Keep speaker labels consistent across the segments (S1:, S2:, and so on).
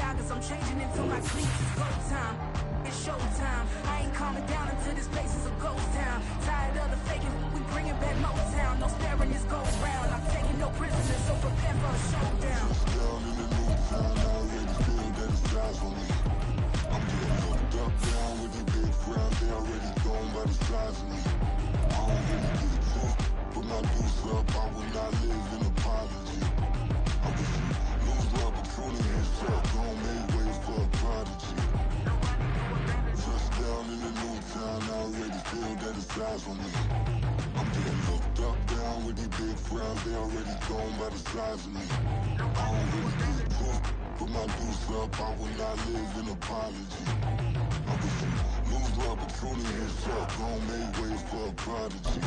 S1: joggers, I'm changing into my cleats. It's go time, it's showtime. I ain't calming down until this place is a ghost town. Tired of the faking, we bringing back Motown. No sparing this goes round. I'm taking no prisoners, so prepare for a showdown.
S2: Down in the new town, I already feel that it's eyes on me. I'm getting looked up, down with the big frown. They already gone by the size of me. I don't really get it too. Put my deuce up, I will not live in apology. I wish you lose the opportunity and start gon' make ways for a prodigy. Touchdown in the new town, I already feel that it's eyes on me. I'm getting looked up, down with the big frowns. They already gone by the size of me. I don't really get it too. Put my deuce up, I will not live in apology. I wish you lose the opportunity and start gon' make ways for a prodigy.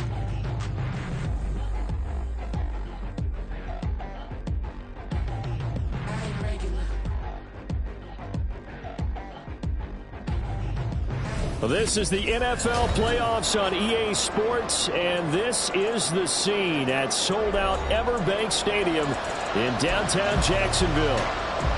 S3: Well, this is the NFL playoffs on EA Sports, and this is the scene at sold-out Everbank Stadium in downtown Jacksonville.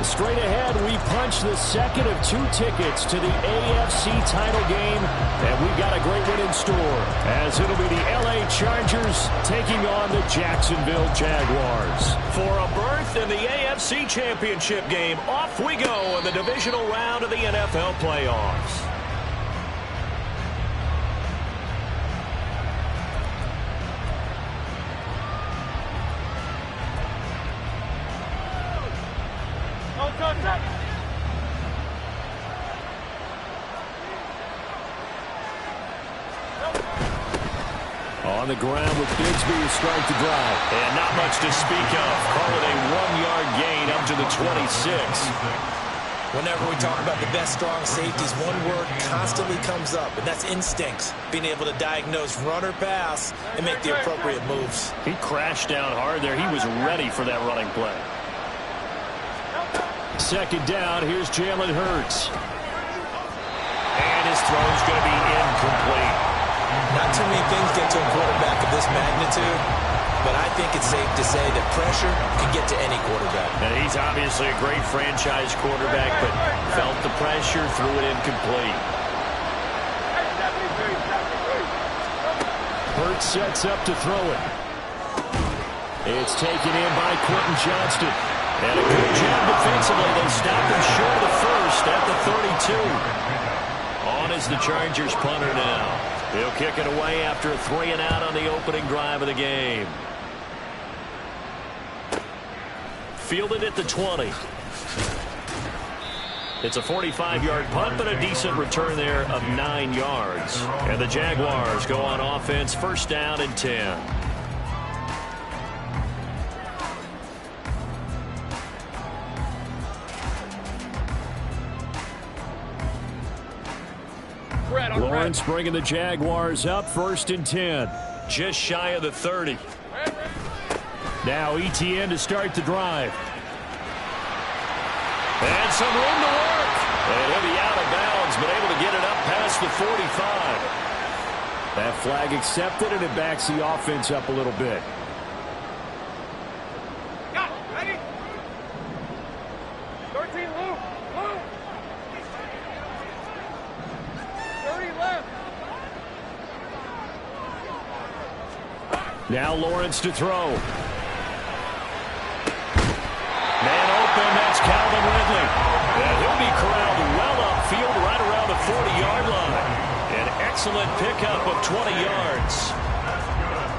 S3: Straight ahead, we punch the second of 2 tickets to the AFC title game, and we've got a great one in store, as it'll be the LA Chargers taking on the Jacksonville Jaguars.
S4: For a berth in the AFC Championship game, off we go in the divisional round of the NFL playoffs.
S3: On the ground with Bigsby to start the drive.
S4: And not much to speak of. Call it a 1-yard gain up to the 26.
S5: Whenever we talk about the best strong safeties, one word constantly comes up, and that's instincts. Being able to diagnose run or pass and make the appropriate moves.
S3: He crashed down hard there. He was ready for that running play. Second down, here's Jalen Hurts.
S4: And his throw's going to be incomplete.
S5: Not too many things get to a quarterback of this magnitude, but I think it's safe to say that pressure can get to any quarterback.
S4: And he's obviously a great franchise quarterback, but felt the pressure, threw it incomplete.
S3: Hurts sets up to throw it. It's taken in by Quentin Johnston. And a good job defensively. They stopped him short of the first at the 32.
S4: On is the Chargers punter now. He'll kick it away after a 3-and-out on the opening drive of the game. Fielded at the 20. It's a 45-yard punt, but a decent return there of 9 yards. And the Jaguars go on offense, first down and 10.
S3: Lawrence bringing the Jaguars up, first and 10.
S4: Just shy of the 30.
S3: Now ETN to start the drive.
S4: And some room to work. And he'll be out of bounds, but able to get it up past the 45.
S3: That flag accepted, and it backs the offense up a little bit.
S6: Ready? 13, Luke. 30 left.
S3: Now Lawrence to throw.
S4: Man open, that's Calvin Ridley. And he'll be corralled well upfield right around the 40-yard line. An excellent pickup of 20 yards.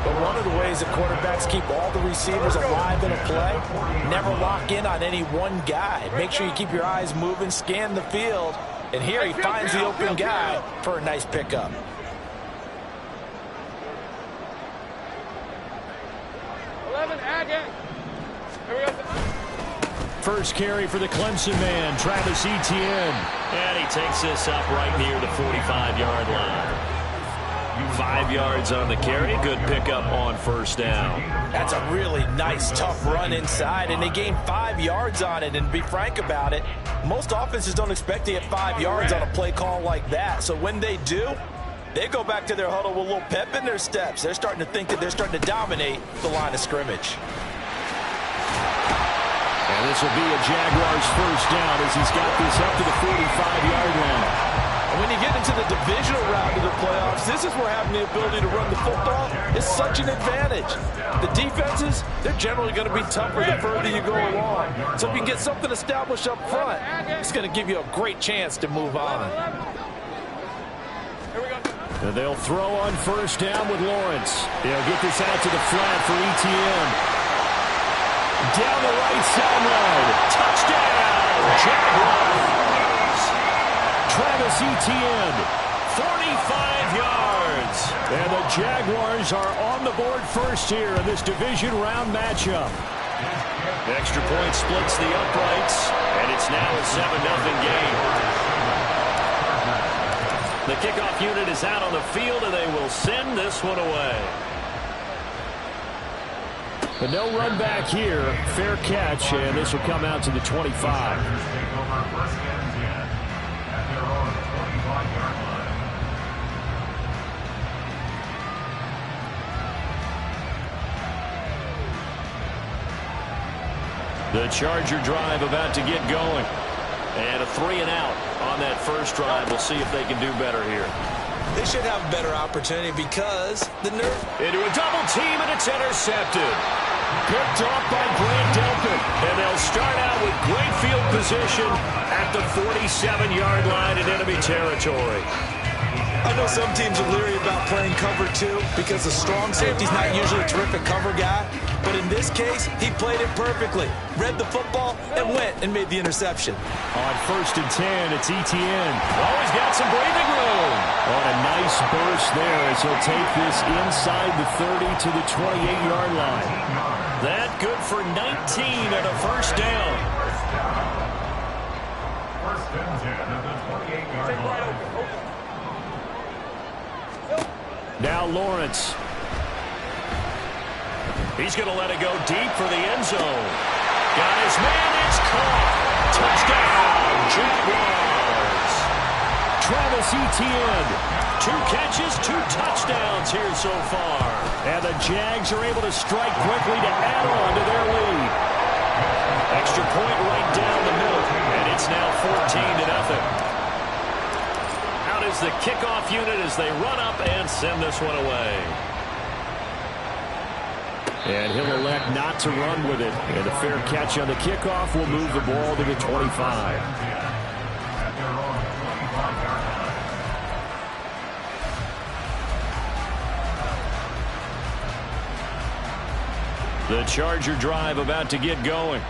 S5: But one of the ways that quarterbacks keep all the receivers alive in a play, never lock in on any one guy. Make sure you keep your eyes moving, scan the field, and here he finds the open guy for a nice pickup.
S3: First carry for the Clemson man, Travis Etienne.
S4: And he takes this up right near the 45-yard line. 5 yards on the carry. Good pickup on first down.
S5: That's a really nice, tough run inside, and they gained 5 yards on it. And to be frank about it, most offenses don't expect to get 5 yards on a play call like that. So when they do, they go back to their huddle with a little pep in their steps. They're starting to think that they're starting to dominate the line of scrimmage.
S3: And this will be a Jaguars first down as he's got this up to the 45-yard line.
S5: And when you get into the divisional round of the playoffs, this is where having the ability to run the football is such an advantage. The defenses, they're generally going to be tougher the further you go along. So if you can get something established up front, it's going to give you a great chance to move on.
S3: And they'll throw on first down with Lawrence. They'll get this out to the flat for ETN. Down the right sideline. Touchdown, Jaguars. Travis Etienne, 45 yards. And the Jaguars are on the board first here in this division round matchup.
S4: The extra point splits the uprights, and it's now a 7-0 game. The kickoff unit is out on the field, and they will send this one away.
S3: But no run back here. Fair catch, and this will come out to the 25. The Charger drive about to get going. And a 3-and-out on that first drive. We'll see if they can do better here.
S5: They should have a better opportunity because the nerve.
S4: Into a double team, and it's intercepted.
S3: Picked off by Grant Delpit.
S4: And they'll start out with great field position at the 47-yard line in enemy territory.
S5: I know some teams are leery about playing cover 2 because the strong safety's not usually a terrific cover guy. But in this case, he played it perfectly. Read the football and went and made the interception.
S3: On first and 10, it's Etienne.
S4: Oh, he's got some breathing room.
S3: On a nice burst there as he'll take this inside the 30 to the 28-yard line.
S4: That good for 19 and a first down.
S6: First and 10 at the 28-yard line.
S3: Now Lawrence.
S4: He's going to let it go deep for the end zone. Got his man. It's caught. Touchdown, Jaguars.
S3: Travis Etienne.
S4: 2 catches, 2 touchdowns here so far.
S3: And the Jags are able to strike quickly to add on to their lead.
S4: Extra point right down the middle. And it's now 14-0. Out is the kickoff unit as they run up and send this one away.
S3: And he'll elect not to run with it. And a fair catch on the kickoff will move the ball to the 25. The Charger drive about to get going.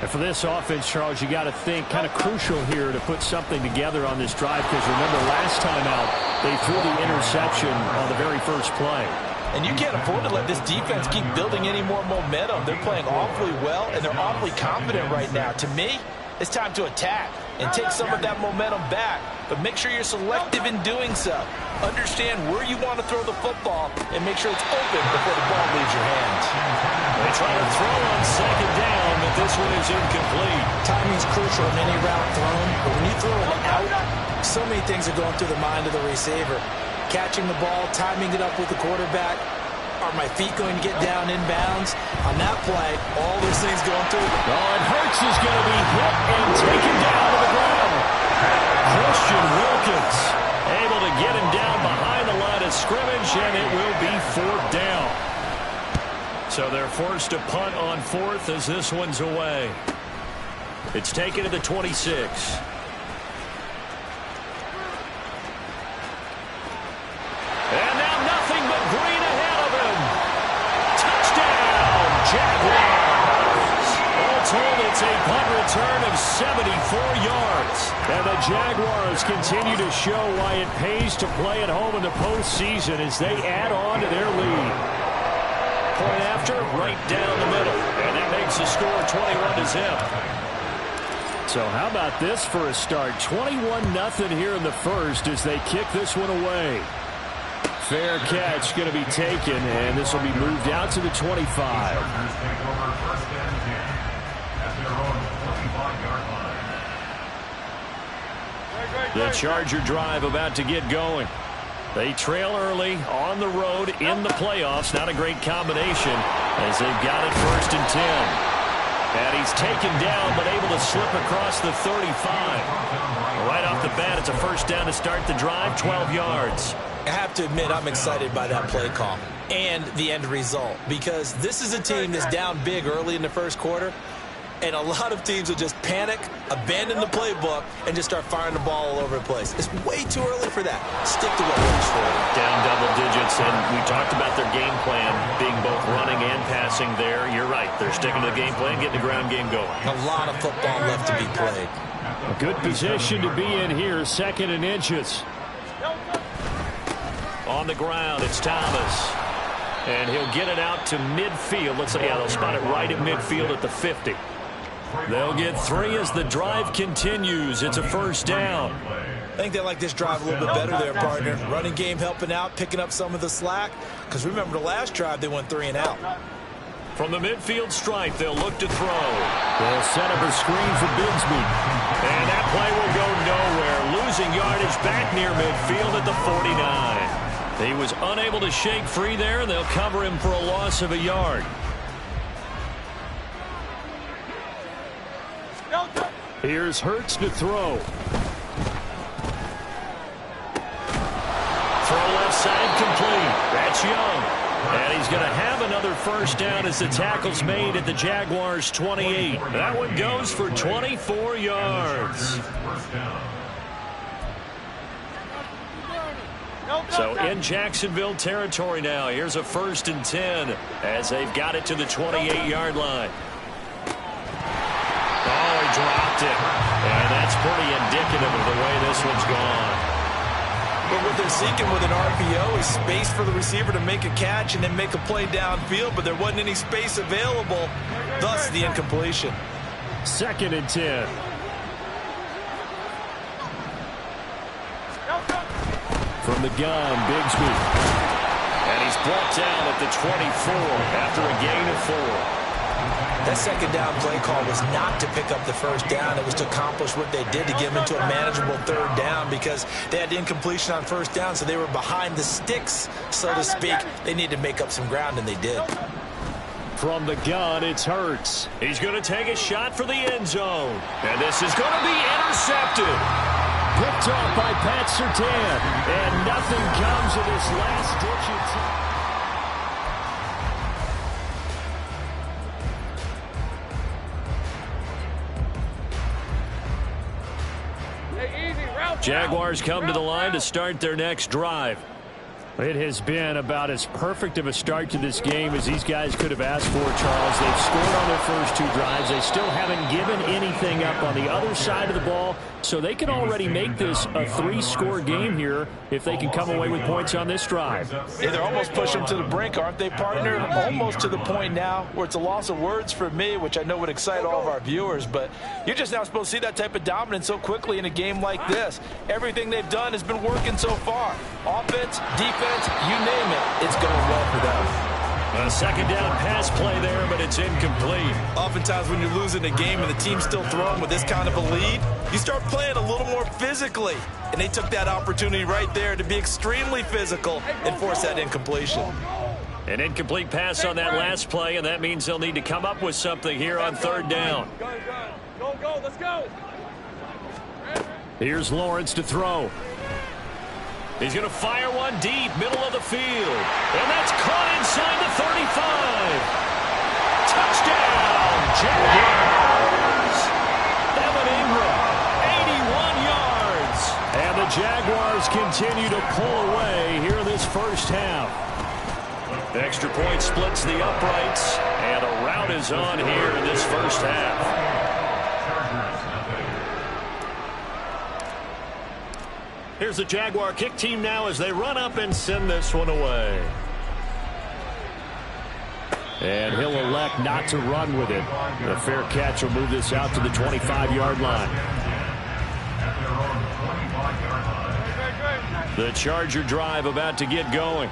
S3: And for this offense, Charles, you got to think kind of crucial here to put something together on this drive because remember last time out they threw the interception on the very first play.
S5: And you can't afford to let this defense keep building any more momentum. They're playing awfully well, and they're awfully confident right now. To me, it's time to attack and take some of that momentum back. But make sure you're selective in doing so. Understand where you want to throw the football and make sure it's open before the ball leaves your hands.
S4: They try to throw on second down, but this one is incomplete.
S5: Timing's crucial in any route thrown, but when you throw it out, so many things are going through the mind of the receiver. Catching the ball, timing it up with the quarterback. Are my feet going to get down inbounds? On that play, all those things going through.
S3: Oh, and Hurts is going to be hit and taken down to the ground. Christian Wilkins able to get him down behind the line of scrimmage, and it will be 4th down.
S4: So they're forced to punt on 4th as this one's away. It's taken to the 26. And now nothing but green ahead of him. Touchdown, Jaguars. All told, it's a punt return of 74 yards.
S3: And the Jaguars continue to show why it pays to play at home in the postseason as they add on to their lead.
S4: Point after, right down the middle. And that makes the score 21-0.
S3: So how about this for a start? 21-0 here in the first as they kick this one away. Fair catch going to be taken, and this will be moved out to the 25. The Charger drive about to get going. They trail early on the road in the playoffs. Not a great combination as they've got it 1st and 10. And he's taken down, but able to slip across the 35. Right off the bat, it's a first down to start the drive, 12 yards.
S5: I have to admit, I'm excited by that play call and the end result, because this is a team that's down big early in the first quarter, and a lot of teams will just panic, abandon the playbook, and just start firing the ball all over the place. It's way too early for that. Stick to what works for you.
S3: Down double digits, and we talked about their game plan being both running and passing there. You're right. They're sticking to the game plan, getting the ground game going.
S5: A lot of football left to be played.
S3: A good position to be in here, 2nd and inches. On the ground, it's Thomas. And he'll get it out to midfield. Looks like, yeah, they'll spot it right at midfield at the 50. They'll get 3 as the drive continues. It's a first down.
S5: I think they like this drive a little bit better there, partner. Running game helping out, picking up some of the slack. Because remember, the last drive, they went 3 and out.
S3: From the midfield stripe, they'll look to throw. They'll set up a screen for Bigsby. And that play will go nowhere. Losing yardage back near midfield at the 49. He was unable to shake free there, and they'll cover him for a loss of a yard. Here's Hurts to throw. Throw left side complete. That's Young. And he's going to have another first down as the tackle's made at the Jaguars' 28. That one goes for 24 yards. So in Jacksonville territory now. Here's a 1st and 10 as they've got it to the 28-yard line. Oh, he dropped it. And that's pretty indicative of the way this one's gone.
S5: But what they're seeking with an RPO is space for the receiver to make a catch and then make a play downfield, but there wasn't any space available, thus the incompletion.
S3: 2nd and 10. From the gun, Bigsby. And he's brought down at the 24 after a gain of 4.
S5: That 2nd down play call was not to pick up the first down. It was to accomplish what they did to get them into a manageable 3rd down, because they had incompletion on 1st down, so they were behind the sticks, so to speak. They needed to make up some ground, and they did.
S3: From the gun, it's Hurts. He's going to take a shot for the end zone. And this is going to be intercepted. Picked off by Pat Surtain. And nothing comes of this last-ditch attempt. Jaguars come to the line to start their next drive. It has been about as perfect of a start to this game as these guys could have asked for, Charles. They've scored on their first 2 drives. They still haven't given anything up on the other side of the ball, so they can already make this a 3-score game here if they can come away with points on this drive.
S5: Yeah, they're almost pushing them to the brink, aren't they, partner? Almost to the point now where it's a loss of words for me, which I know would excite all of our viewers, but you're just not supposed to see that type of dominance so quickly in a game like this. Everything they've done has been working so far. Offense, defense, you name it, it's going well for them.
S3: A 2nd down pass play there, but it's incomplete.
S5: Oftentimes when you're losing a game and the team's still throwing with this kind of a lead, you start playing a little more physically. And they took that opportunity right there to be extremely physical and force that incompletion.
S3: An incomplete pass on that last play, and that means they'll need to come up with something here on 3rd down.
S7: Go, let's go.
S3: Here's Lawrence to throw. He's going to fire one deep, middle of the field. And that's caught inside the 35. Touchdown, Jaguars. Evan Ingram, 81 yards. And the Jaguars continue to pull away here in this first half. The extra point splits the uprights, and a rout is on here in this first half. Here's the Jaguar kick team now as they run up and send this one away. And he'll elect not to run with it. A fair catch will move this out to the 25-yard line. The Charger drive about to get going.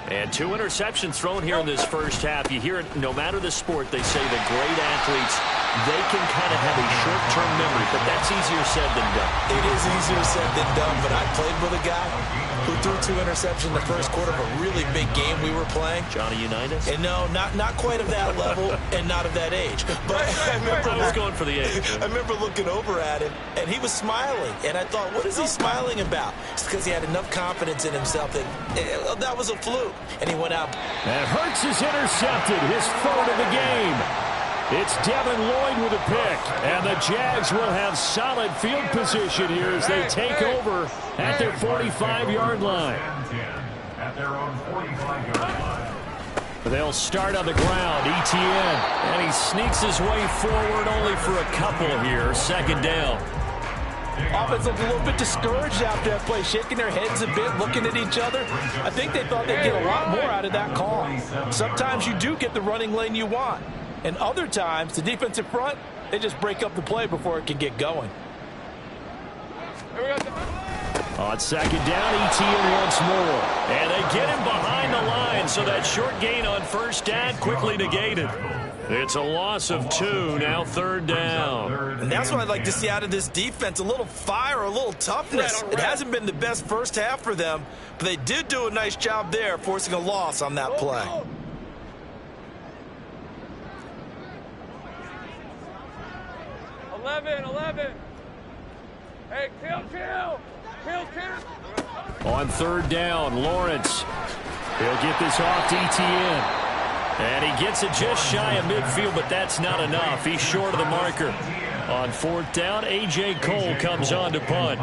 S3: And 2 interceptions thrown here in this first half. You hear it no matter the sport. They say the great athletes
S4: they can kind of have a short-term memory, but that's easier said than done.
S5: It is easier said than done, but I played with a guy who threw 2 interceptions in the first quarter of a really big game we were playing.
S4: Johnny Unitas?
S5: And no, not quite of that level and not of that age. But
S4: I was going for the age.
S5: I remember looking over at him, and he was smiling. And I thought, what is he smiling about? It's because he had enough confidence in himself that was a fluke. And he went out.
S3: And Hurts is intercepted, his 3rd of the game. It's Devin Lloyd with a pick. And the Jags will have solid field position here as they take over at their 45-yard line.
S6: At their own 45-yard line.
S3: They'll start on the ground. Etienne.
S4: And he sneaks his way forward only for a couple here. 2nd down.
S5: Offense looked a little bit discouraged after that play, shaking their heads a bit, looking at each other. I think they thought they'd get a lot more out of that call. Sometimes you do get the running lane you want. And other times, the defensive front, they just break up the play before it can get going.
S3: On 2nd down, Etienne once more.
S4: And they get him behind the line, so that short gain on 1st down quickly negated. It's a loss of 2, now 3rd down.
S5: And that's what I'd like to see out of this defense, a little fire, a little toughness. It hasn't been the best first half for them, but they did do a nice job there, forcing a loss on that play.
S7: Hey, kill.
S3: On 3rd down, Lawrence. He'll get this off to Etienne.
S4: And he gets it just shy of midfield, but that's not enough. He's short of the marker. On 4th down, A.J. Cole comes on to punt.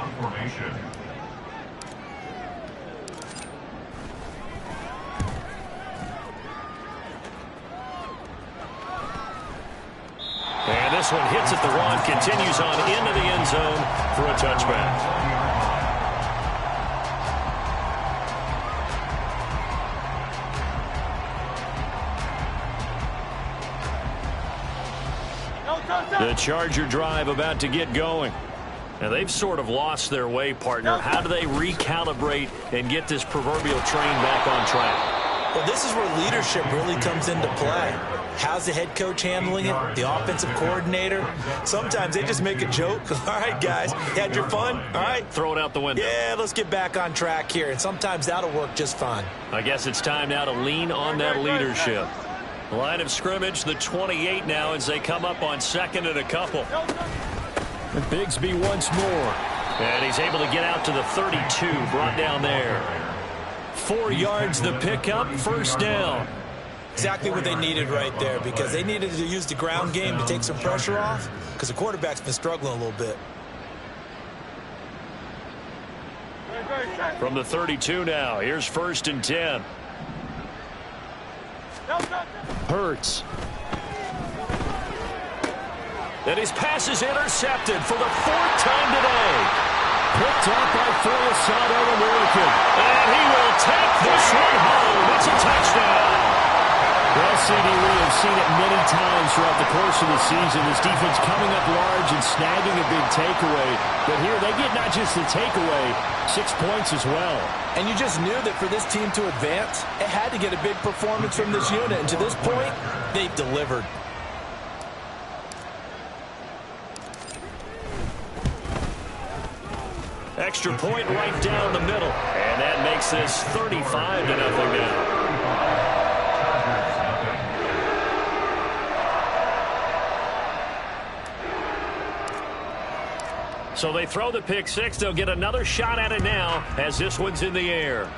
S4: And this one hits at the 1, continues on into the end zone for a touchback. The Charger drive about to get going. Now they've sort of lost their way, partner. How do they recalibrate and get this proverbial train back on track?
S5: Well, this is where leadership really comes into play. How's the head coach handling it? The offensive coordinator? Sometimes they just make a joke. All right, guys, you had your fun? All right.
S4: Throw it out the window.
S5: Yeah, let's get back on track here. And sometimes that'll work just fine.
S4: I guess it's time now to lean on that leadership. Line of scrimmage, the 28 now as they come up on 2nd and a couple.
S3: And Bigsby once more.
S4: And he's able to get out to the 32, brought down there. 4 yards the pickup, 1st down.
S5: Exactly what they needed right there, because they needed to use the ground game to take some pressure off, because the quarterback's been struggling a little bit.
S4: From the 32 now, here's 1st and 10.
S3: Hurts.
S4: And his pass is intercepted for the 4th time today.
S3: Picked up by Folisado American.
S4: And he will take this one home. It's a touchdown.
S3: Well, CD, we have seen it many times throughout the course of the season. This defense coming up large and snagging a big takeaway. But here they get not just the takeaway, 6 points as well.
S5: And you just knew that for this team to advance, it had to get a big performance from this unit. And to this point, they've delivered.
S4: Extra point right down the middle. And that makes this 35-0 now. So they throw the pick 6. They'll get another shot at it now as this one's in the air.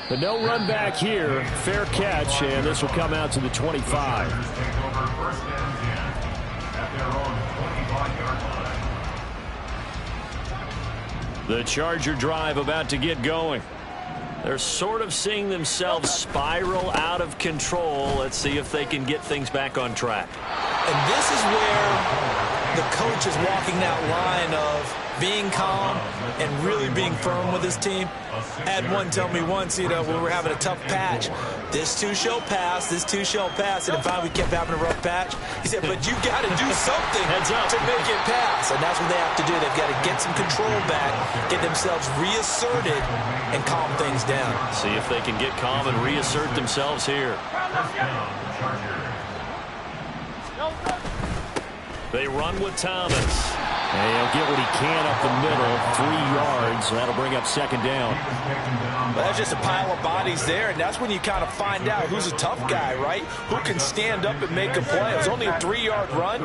S3: The no run back here. Fair catch, and this will come out to the 25.
S4: The Charger drive about to get going. They're sort of seeing themselves spiral out of control. Let's see if they can get things back on track.
S5: And this is where the coach is walking that line of being calm and really being firm with his team. I had one tell me once, when we were having a tough patch, this too shall pass, this too shall pass. And if we kept having a rough patch, he said, but you got to do something to make it pass. And that's what they have to do. They've got to get some control back, get themselves reasserted, and calm things down.
S4: See if they can get calm and reassert themselves here.
S3: They run with Thomas. And he'll get what he can up the middle, 3 yards. That'll bring up second down.
S5: Well, that's just a pile of bodies there, and that's when you kind of find out who's a tough guy, right? Who can stand up and make a play. It was only a 3-yard run,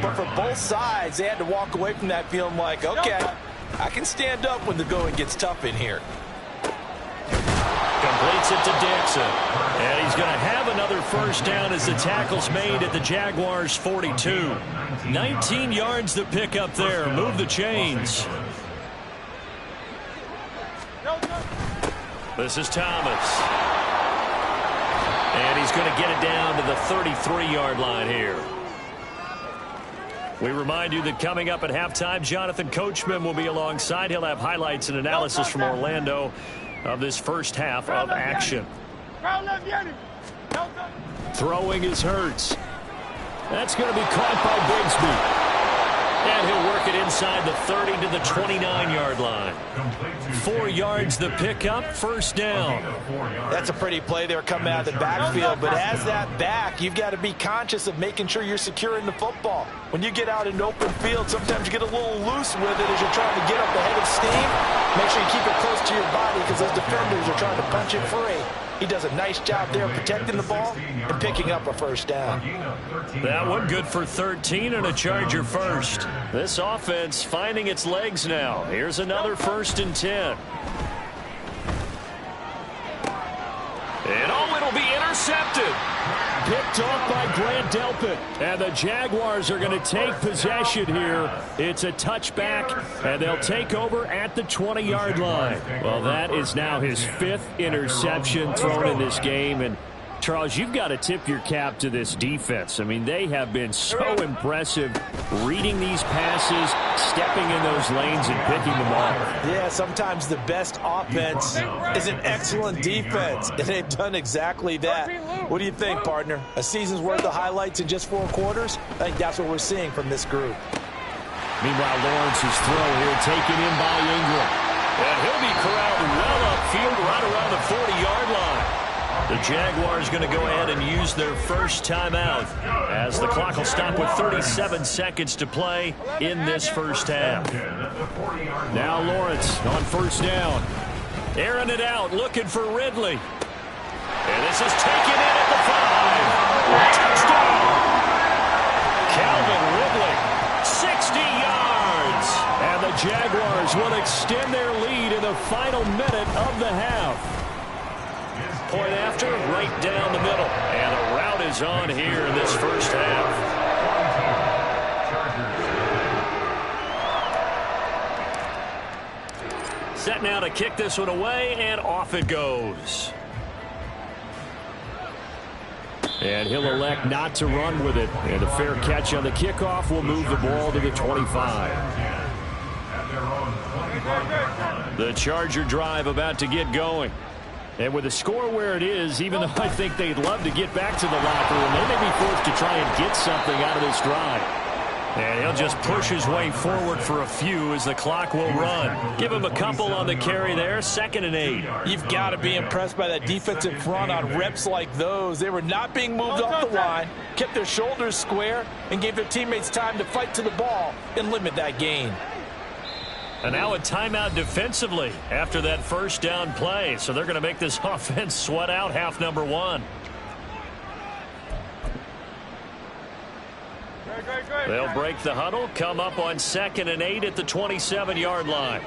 S5: but for both sides, they had to walk away from that feeling like, okay, I can stand up when the going gets tough in here.
S3: Completes it to Dixon. And he's going to have another first down as the tackle's made at the Jaguars' 42. 19 yards to pick up there. Move the chains. This is Thomas. And he's going to get it down to the 33-yard line here. We remind you that coming up at halftime, Jonathan Coachman will be alongside. He'll have highlights and analysis from Orlando of this first half of action. Throwing is Hurts. That's going to be caught by Bigsby. And he'll work it inside the 30 to the 29-yard line. 4 yards the pickup, first down.
S5: That's a pretty play there coming out of the backfield, but as that back, you've got to be conscious of making sure you're securing the football. When you get out in open field, sometimes you get a little loose with it as you're trying to get up ahead of steam. Make sure you keep it close to your body because those defenders are trying to punch it free. He does a nice job there protecting the ball and picking up a first down.
S3: That one good for 13 and a Charger first. This offense finding its legs now. Here's another 1st and 10. And oh, it'll be intercepted. Picked off by Grant Delpit. And the Jaguars are going to take possession here. It's a touchback, and they'll take over at the 20-yard line. Well, that is now his 5th interception thrown in this game. And, Charles, you've got to tip your cap to this defense. I mean, they have been so impressive reading these passes, stepping in those lanes, and picking them off.
S5: Yeah, sometimes the best offense is an excellent defense, and they've done exactly that. What do you think, partner? A season's worth of highlights in just 4 quarters? I think that's what we're seeing from this group.
S3: Meanwhile, Lawrence's throw here taken in by Ingram. And he'll be corralled well upfield right around the 40-yard line. The Jaguars going to go ahead and use their first timeout as the clock will stop with 37 seconds to play in this first half. Now Lawrence on first down. Airing it out, looking for Ridley. And this is taken in at the 5. Touchdown! Calvin Ridley, 60 yards. And the Jaguars will extend their lead in the final minute of the half. Point after, right down the middle. And a route is on here in this first half. Set now to kick this one away, and off it goes. And he'll elect not to run with it. And a fair catch on the kickoff will move the ball to the 25. The Charger drive about to get going. And with the score where it is, even though I think they'd love to get back to the locker room, they may be forced to try and get something out of this drive. And he'll just push his way forward for a few as the clock will run. Give him a couple on the carry there, 2nd and 8.
S5: You've got to be impressed by that defensive front on reps like those. They were not being moved off the line, kept their shoulders square, and gave their teammates time to fight to the ball and limit that gain.
S3: And now a timeout defensively after that first down play. So they're going to make this offense sweat out half number 1. They'll break the huddle, come up on 2nd and 8 at the 27-yard line.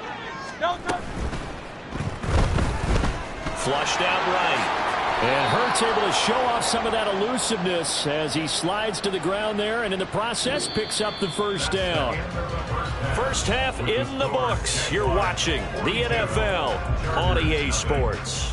S3: Flushed out right. And Hurts able to show off some of that elusiveness as he slides to the ground there, and in the process picks up the first down. First half in the books. You're watching the NFL on EA Sports.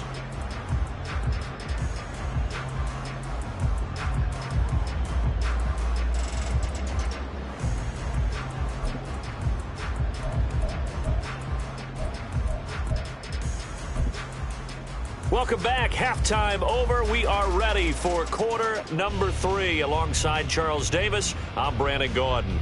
S3: Welcome back. Halftime over. We are ready for quarter number 3. Alongside Charles Davis, I'm Brandon Gordon.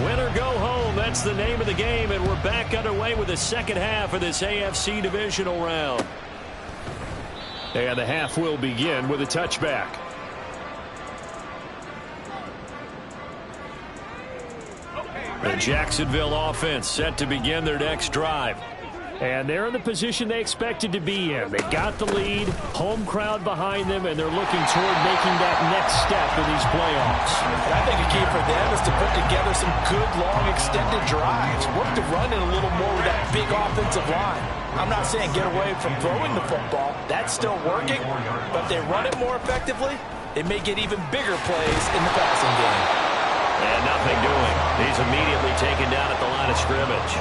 S3: Win or go home, that's the name of the game, and we're back underway with the second half of this AFC divisional round. And the half will begin with a touchback. The Jacksonville offense set to begin their next drive. And they're in the position they expected to be in. They got the lead, home crowd behind them, and they're looking toward making that next step in these playoffs.
S5: And I think a key for them is to put together some good, long, extended drives. Work the run in a little more with that big offensive line. I'm not saying get away from throwing the football. That's still working. But if they run it more effectively, they may get even bigger plays in the passing game.
S3: And nothing doing. He's immediately taken down at the line of scrimmage.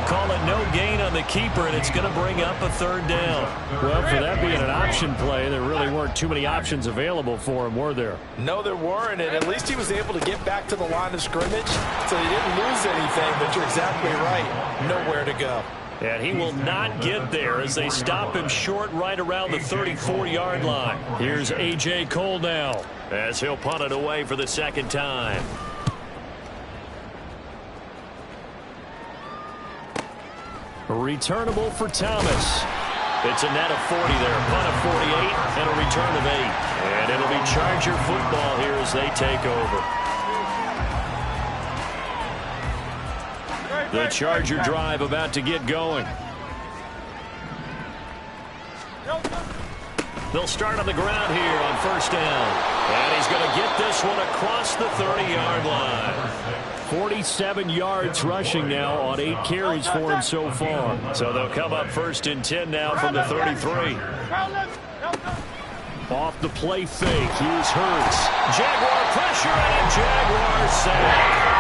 S3: Call it no gain on the keeper, and it's going to bring up a third down. Well, for that being an option play, there really weren't too many options available for him, were there?
S5: No, there weren't, and at least he was able to get back to the line of scrimmage, so he didn't lose anything, but you're exactly right. Nowhere to go.
S3: And he will not get there as they stop him short right around the 34-yard line. Here's A.J. Cole now as he'll punt it away for the second time. Returnable for Thomas. It's a net of 40 there. Punt of 48 and a return of 8. And it'll be Charger football here as they take over. The Charger drive about to get going. They'll start on the ground here on first down. And he's going to get this one across the 30-yard line. 47 yards rushing now on 8 carries for him so far. So they'll come up first and 10 now from the 33. Off the play fake. Here's Hurts. Jaguar pressure and a Jaguar sack.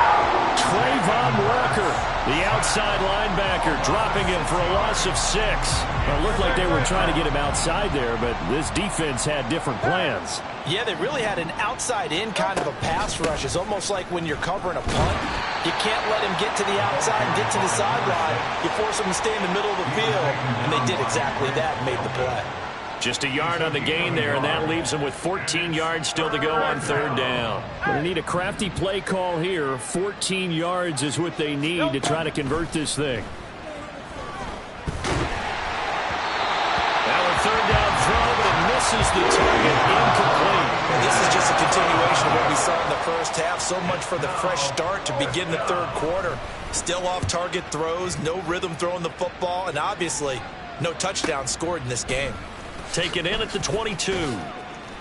S3: Trayvon Walker, the outside linebacker, dropping him for a loss of 6. Well, it looked like they were trying to get him outside there, but this defense had different plans.
S5: Yeah, they really had an outside-in kind of a pass rush. It's almost like when you're covering a punt. You can't let him get to the outside and get to the sideline. You force him to stay in the middle of the field, and they did exactly that and made the play.
S3: Just a yard on the gain there, and that leaves them with 14 yards still to go on third down. They need a crafty play call here. 14 yards is what they need to try to convert this thing. Now a third down throw, but it misses the target, incomplete.
S5: And this is just a continuation of what we saw in the first half. So much for the fresh start to begin the third quarter. Still off-target throws, no rhythm throwing the football, and obviously no touchdown scored in this game.
S3: Taken in at the 22.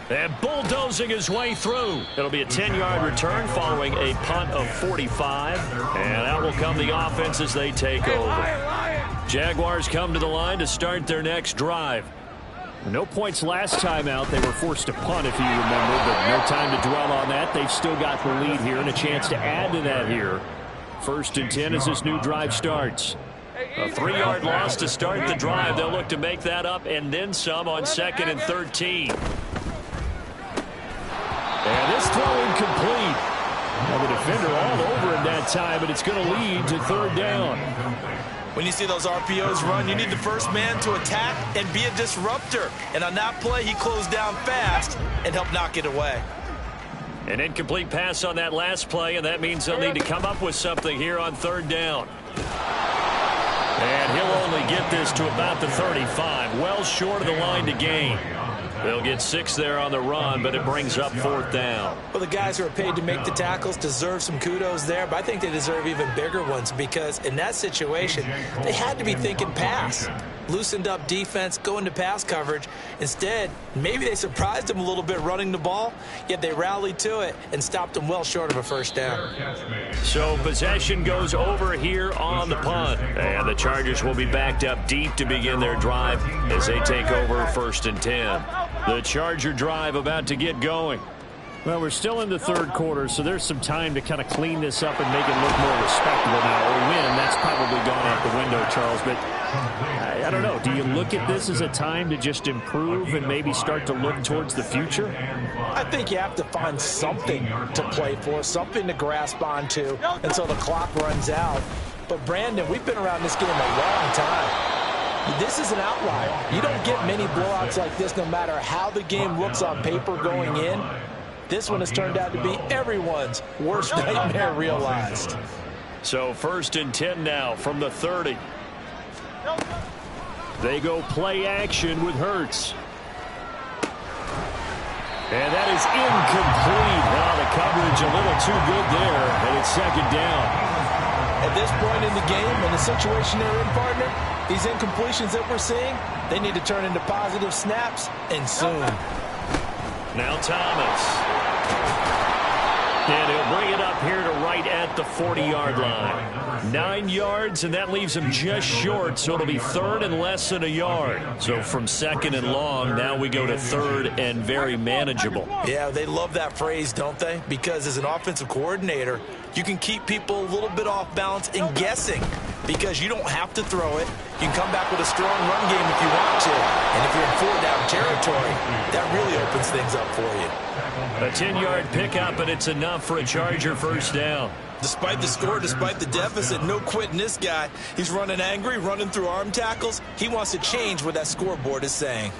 S3: And bulldozing his way through. It'll be a 10-yard return following a punt of 45. And out will come the offense as they take over. Jaguars come to the line to start their next drive. No points last time out. They were forced to punt, if you remember, but no time to dwell on that. They've still got the lead here and a chance to add to that here. First and 10 as this new drive starts. A 3-yard loss to start the drive. They'll look to make that up and then some on 2nd and 13. And this throw incomplete. Well, the defender all over him that time, but it's going to lead to third down.
S5: When you see those RPOs run, you need the first man to attack and be a disruptor. And on that play, he closed down fast and helped knock it away.
S3: An incomplete pass on that last play, and that means they'll need to come up with something here on third down. And he'll only get this to about the 35, well short of the line to gain. They'll get 6 there on the run, but it brings up fourth down.
S5: Well, the guys who are paid to make the tackles deserve some kudos there, but I think they deserve even bigger ones because in that situation, they had to be thinking pass. Loosened up defense, go into pass coverage. Instead, maybe they surprised them a little bit running the ball, yet they rallied to it and stopped them well short of a first down.
S3: So possession goes over here on the punt. And the Chargers will be backed up deep to begin their drive as they take over first and 10. The Charger drive about to get going. Well, we're still in the third quarter, so there's some time to kind of clean this up and make it look more respectable now. Or win, that's probably gone out the window, Charles. But I don't know. Do you look at this as a time to just improve and maybe start to look towards the future?
S5: I think you have to find something to play for, something to grasp onto until the clock runs out. But, Brandon, we've been around this game a long time. This is an outlier. You don't get many blowouts like this no matter how the game looks on paper going in. This one has turned out to be everyone's worst nightmare realized.
S3: So 1st and 10 now from the 30. They go play action with Hurts. And that is incomplete. Wow, the coverage a little too good there, and it's 2nd down.
S5: At this point in the game, in the situation they're in, partner, these incompletions that we're seeing, they need to turn into positive snaps, and soon.
S3: Now Thomas. And he'll bring it up here to right at the 40-yard line. 9 yards, and that leaves him just short, so it'll be 3rd and less than a yard. So from 2nd and long, now we go to 3rd and very manageable.
S5: Yeah, they love that phrase, don't they? Because as an offensive coordinator, you can keep people a little bit off balance and guessing because you don't have to throw it. You can come back with a strong run game if you want to. And if you're in 4-down territory, that really opens things up for you.
S3: A 10-yard pickup, and it's enough for a Charger 1st down.
S5: Despite the score, despite the deficit, no quitting this guy. He's running angry, running through arm tackles. He wants to change what that scoreboard is saying.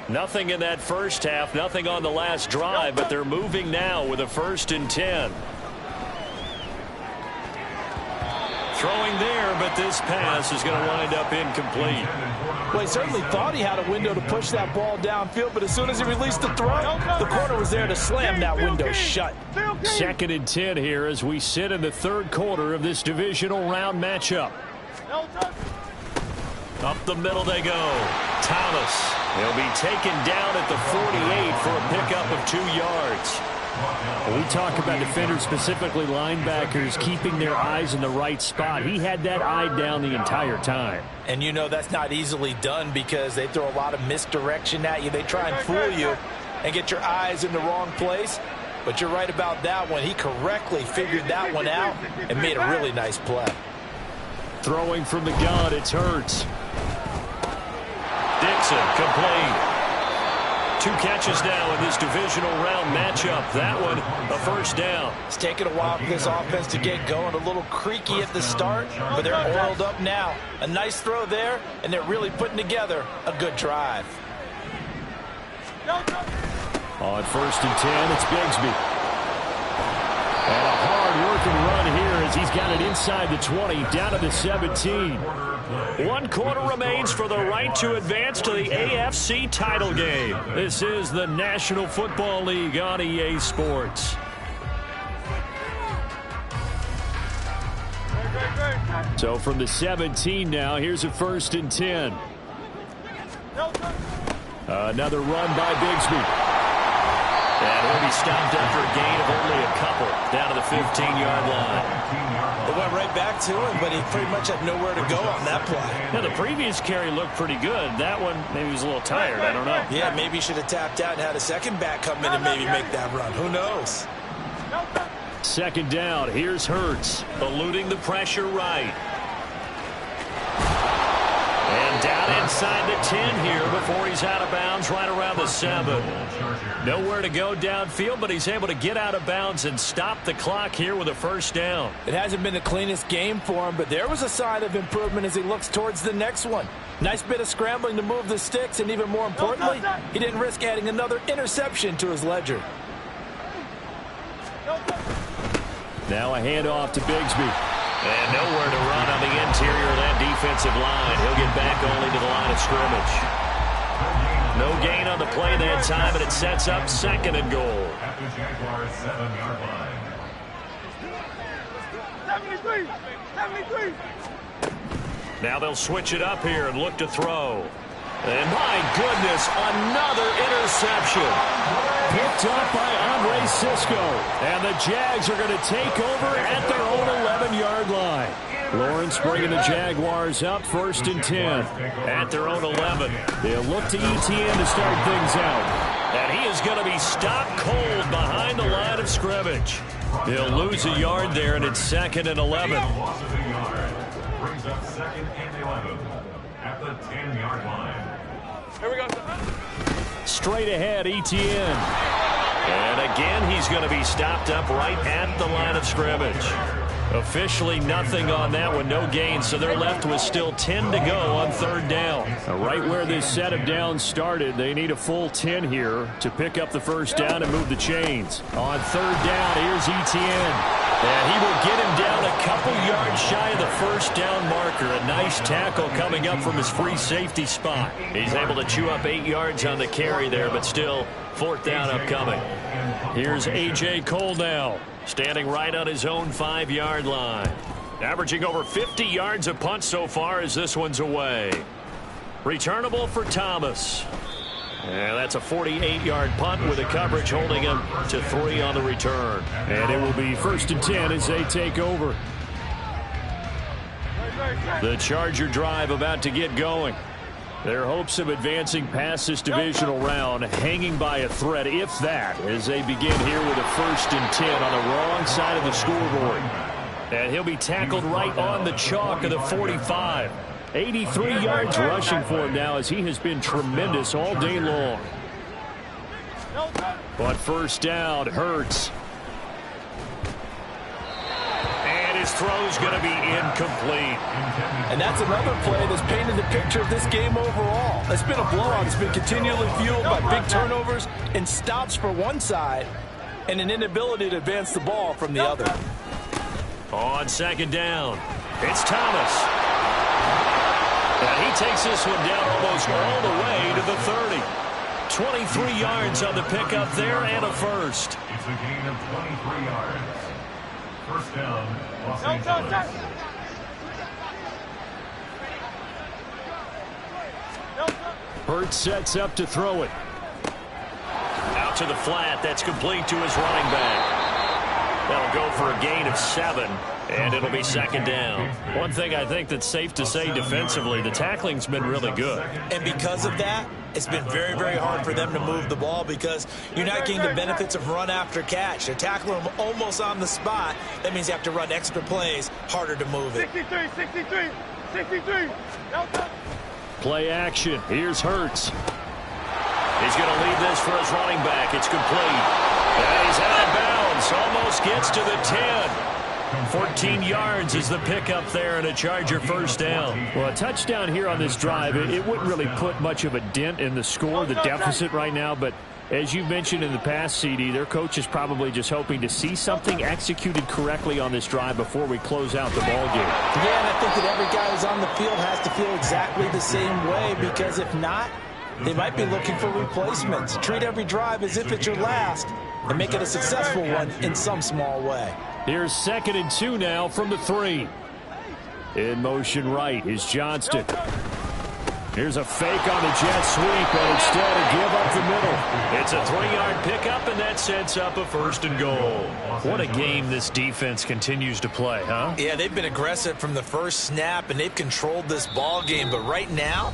S3: Nothing in that first half, nothing on the last drive, but they're moving now with a 1st and 10. Throwing there, but this pass is going to wind up incomplete.
S5: Well, he certainly thought he had a window to push that ball downfield, but as soon as he released the throw, the corner was there to slam that window shut.
S3: 2nd and 10 here as we sit in the 3rd quarter of this divisional round matchup. Up the middle they go. Thomas. He'll be taken down at the 48 for a pickup of 2 yards. When we talk about defenders, specifically linebackers, keeping their eyes in the right spot, he had that eye down the entire time.
S5: And you know that's not easily done because they throw a lot of misdirection at you. They try and fool you and get your eyes in the wrong place. But you're right about that one. He correctly figured that one out and made a really nice play.
S3: Throwing from the gun, it's Hurts. Dixon, complete. 2 catches now in this divisional round matchup. That one, a 1st down.
S5: It's taken a while for this offense to get going. A little creaky at the start, but they're oiled up now. A nice throw there, and they're really putting together a good drive.
S3: On 1st and 10, it's Bigsby. And a hard-working run here as he's got it inside the 20, down to the 17. 1 quarter remains for the right to advance to the AFC title game. This is the National Football League on EA Sports. So from the 17 now, here's a 1st and 10. Another run by Bigsby. And he'll be stopped after a gain of only a couple, down to the 15-yard line.
S5: It went right back to him, but he pretty much had nowhere to go on that play.
S3: Yeah, the previous carry looked pretty good. That one, maybe he was a little tired. I don't know.
S5: Yeah, maybe he should have tapped out and had a second back come in and maybe make that run. Who knows?
S3: 2nd down. Here's Hurts, eluding the pressure right. And down inside the 10 here before he's out of bounds right around the 7. Nowhere to go downfield, but he's able to get out of bounds and stop the clock here with a 1st down.
S5: It hasn't been the cleanest game for him, but there was a sign of improvement as he looks towards the next one. Nice bit of scrambling to move the sticks, and even more importantly, he didn't risk adding another interception to his ledger.
S3: Now a handoff to Bigsby. And nowhere to run on the interior of that defensive line. He'll get back only to the line of scrimmage. No gain on the play that time, and it sets up 2nd and goal.
S6: At the Jaguars' 7-yard line.
S7: 73!
S3: Now they'll switch it up here and look to throw. And my goodness, another interception. Picked up by Andre Cisco. And the Jags are going to take over at their own 11-yard line. Lawrence bringing the Jaguars up 1st and 10 at their own 11. They'll look to ETN to start things out. And he is going to be stopped cold behind the line of scrimmage. They'll lose a yard there, and it's 2nd and 11.
S6: Brings up 2nd and 11 at the 10-yard line.
S7: Here we go.
S3: Straight ahead, ETN. And again, he's going to be stopped up right at the line of scrimmage. Officially nothing on that one, no gain, so they're left with still 10 to go on third down. Right where this set of downs started, they need a full 10 here to pick up the first down and move the chains. On third down, here's Etienne. And he will get him down a couple yards shy of the first down marker. A nice tackle coming up from his free safety spot. He's able to chew up 8 yards on the carry there, but still fourth down upcoming. Here's A.J. Cole now, standing right on his own 5-yard line. Averaging over 50 yards a punt so far as this one's away. Returnable for Thomas. And that's a 48-yard punt with the coverage holding him to 3 on the return. And it will be 1st and 10 as they take over. The Charger drive about to get going. Their hopes of advancing past this divisional round hanging by a thread, if that, as they begin here with a 1st and 10 on the wrong side of the scoreboard. And he'll be tackled right on the chalk of the 45. 83 yards rushing for him now as he has been tremendous all day long. But first down, Hurts. And his throw's going to be incomplete.
S5: And that's another play that's painted the picture of this game overall. It's been a blowout. It's been continually fueled by big turnovers and stops for one side and an inability to advance the ball from the other.
S3: On second down, it's Thomas. And he takes this one down almost all the way to the 30. 23 yards on the pickup there and a first.
S6: It's a gain of 23 yards. First down, Los Angeles.
S3: Hurts sets up to throw it. Out to the flat. That's complete to his running back. That'll go for a gain of 7, and it'll be second down. One thing I think that's safe to say defensively, the tackling's been really good.
S5: And because of that, it's been very, very hard for them to move the ball because you're not getting the benefits of run after catch. They're tackling them almost on the spot. That means you have to run extra plays, harder to move it.
S7: 63.
S3: Play action. Here's Hurts. He's going to leave this for his running back. It's complete. And he's out of bounds. Almost gets to the 10. 14 yards is the pickup there and a Charger first down. Well, a touchdown here on this drive, it wouldn't really put much of a dent in the score, the deficit right now, but as you mentioned in the past, CD, their coach is probably just hoping to see something executed correctly on this drive before we close out the ball game.
S5: Yeah, and I think that every guy who's on the field has to feel exactly the same way because if not, they might be looking for replacements. Treat every drive as if it's your last and make it a successful one in some small way.
S3: Here's 2nd and 2 now from the 3. In motion right is Johnston. Here's a fake on the jet sweep, and instead to give up the middle. It's a 3-yard pickup, and that sets up a 1st and goal. What a game this defense continues to play, huh?
S5: Yeah, they've been aggressive from the first snap, and they've controlled this ball game. But right now,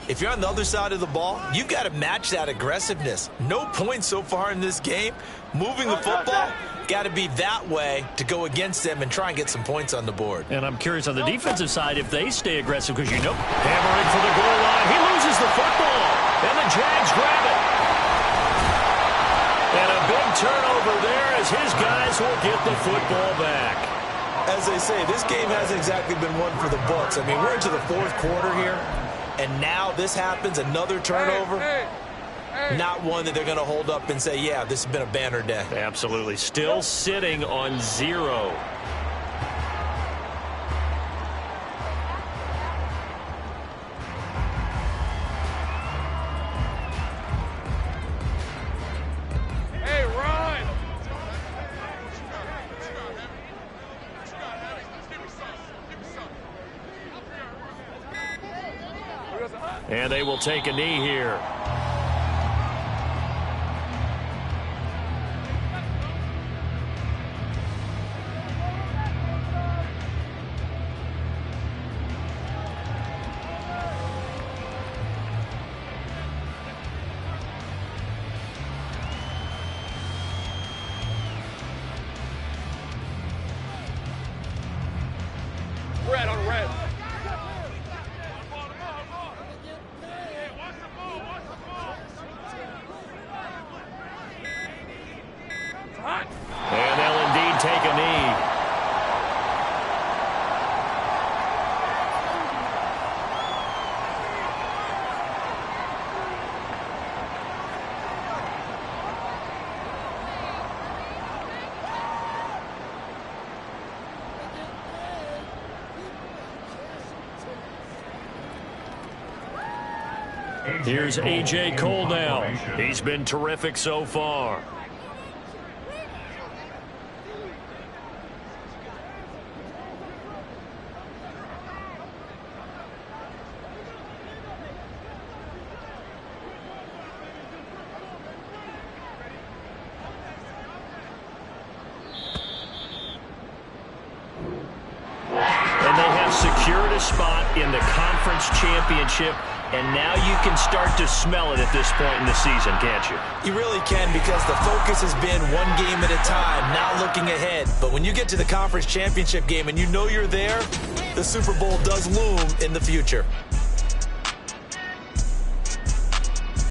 S5: if you're on the other side of the ball, you've got to match that aggressiveness. No points so far in this game. Moving the football, got to be that way to go against them and try and get some points on the board.
S3: And I'm curious on the defensive side if they stay aggressive because you know, hammering for the goal line. He loses the football, and the Jags grab it. And a big turnover there as his guys will get the football back.
S5: As they say, this game hasn't exactly been one for the books. I mean, we're into the 4th quarter here, and now this happens, another turnover. Not one that they're going to hold up and say, yeah, this has been a banner day.
S3: Absolutely. Still sitting on 0.
S7: Hey, Ron!
S3: And they will take a knee here.
S7: Red on red.
S3: Here's A.J. Cole now. He's been terrific so far.
S4: And they have secured a spot in the conference championship, and now you can start to smell it at this point in the season, can't you?
S5: You really can, because the focus has been one game at a time, not looking ahead. But when you get to the conference championship game and you know you're there, the Super Bowl does loom in the future.